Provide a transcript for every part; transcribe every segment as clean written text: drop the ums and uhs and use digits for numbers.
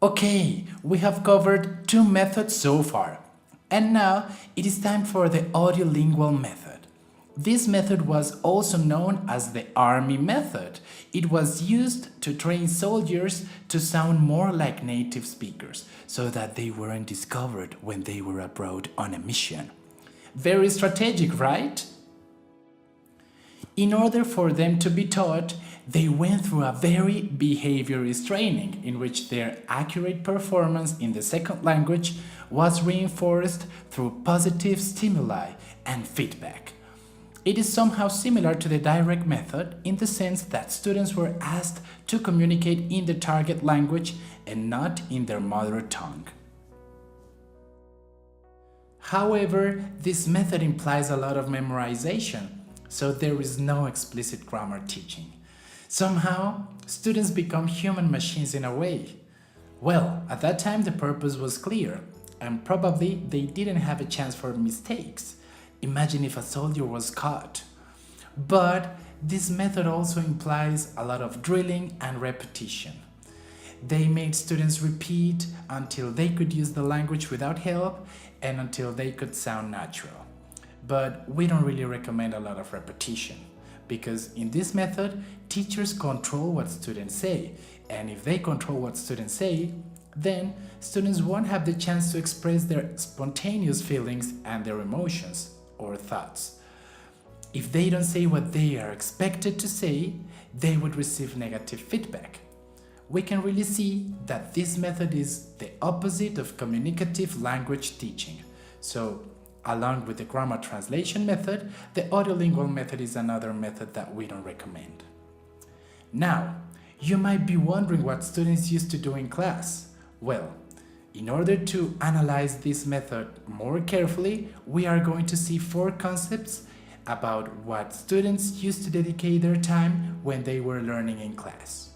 Okay, we have covered 2 methods so far. And now it is time for the audiolingual method. This method was also known as the army method. It was used to train soldiers to sound more like native speakers so that they weren't discovered when they were abroad on a mission. Very strategic, right? In order for them to be taught, they went through a very behaviorist training in which their accurate performance in the second language was reinforced through positive stimuli and feedback. It is somehow similar to the direct method in the sense that students were asked to communicate in the target language and not in their mother tongue. However, this method implies a lot of memorization, so there is no explicit grammar teaching. Somehow, students become human machines in a way. Well, at that time the purpose was clear, and probably they didn't have a chance for mistakes. Imagine if a soldier was caught. But this method also implies a lot of drilling and repetition. They made students repeat until they could use the language without help and until they could sound natural. But we don't really recommend a lot of repetition, because in this method, teachers control what students say, and if they control what students say, then students won't have the chance to express their spontaneous feelings and their emotions or thoughts. If they don't say what they are expected to say, they would receive negative feedback. We can really see that this method is the opposite of communicative language teaching. So, along with the grammar translation method, the audiolingual method is another method that we don't recommend. Now, you might be wondering what students used to do in class. Well, in order to analyze this method more carefully, we are going to see 4 concepts about what students used to dedicate their time when they were learning in class.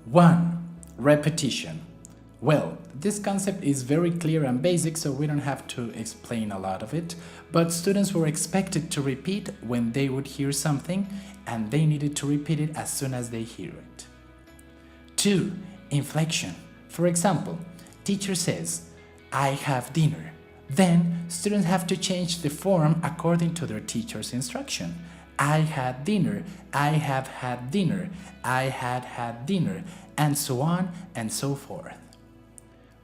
1. Repetition. Well, this concept is very clear and basic, so we don't have to explain a lot of it, but students were expected to repeat when they would hear something, and they needed to repeat it as soon as they hear it. 2. Inflection. For example, teacher says, "I have dinner." Then, students have to change the form according to their teacher's instruction. I had dinner, I have had dinner, I had had dinner, and so on and so forth.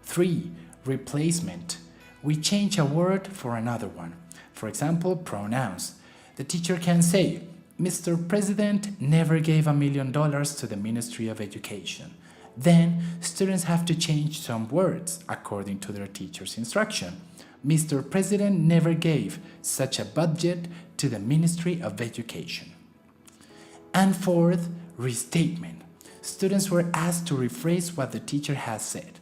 3. Replacement. We change a word for another one. For example, pronouns. The teacher can say, "Mr. President never gave $1 million to the Ministry of Education." Then, students have to change some words according to their teacher's instruction. Mr. President never gave such a budget to the Ministry of Education. And 4th, restatement. Students were asked to rephrase what the teacher has said.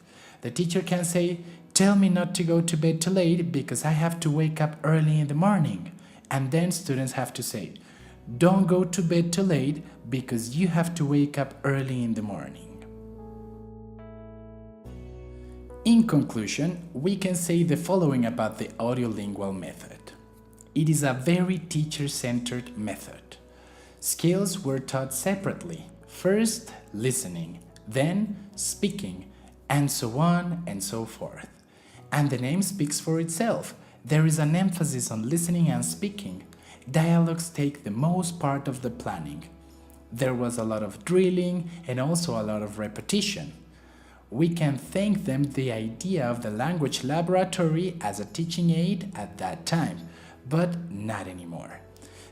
The teacher can say, "Tell me not to go to bed too late because I have to wake up early in the morning." And then students have to say, "Don't go to bed too late because you have to wake up early in the morning." In conclusion, we can say the following about the audiolingual method. It is a very teacher-centered method. Skills were taught separately. First, listening, then speaking, and so on and so forth. And the name speaks for itself. There is an emphasis on listening and speaking. Dialogues take the most part of the planning. There was a lot of drilling and also a lot of repetition. We can thank them the idea of the language laboratory as a teaching aid at that time, but not anymore.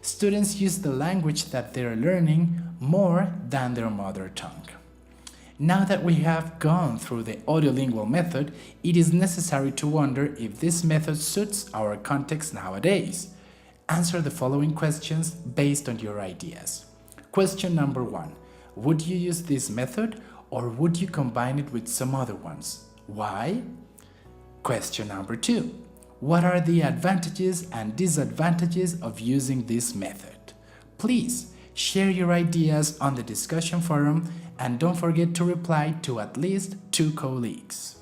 Students use the language that they're learning more than their mother tongue. Now that we have gone through the audiolingual method, it is necessary to wonder if this method suits our context nowadays. Answer the following questions based on your ideas. Question number 1. Would you use this method or would you combine it with some other ones? Why? Question number 2. What are the advantages and disadvantages of using this method? Please share your ideas on the discussion forum and don't forget to reply to at least 2 colleagues.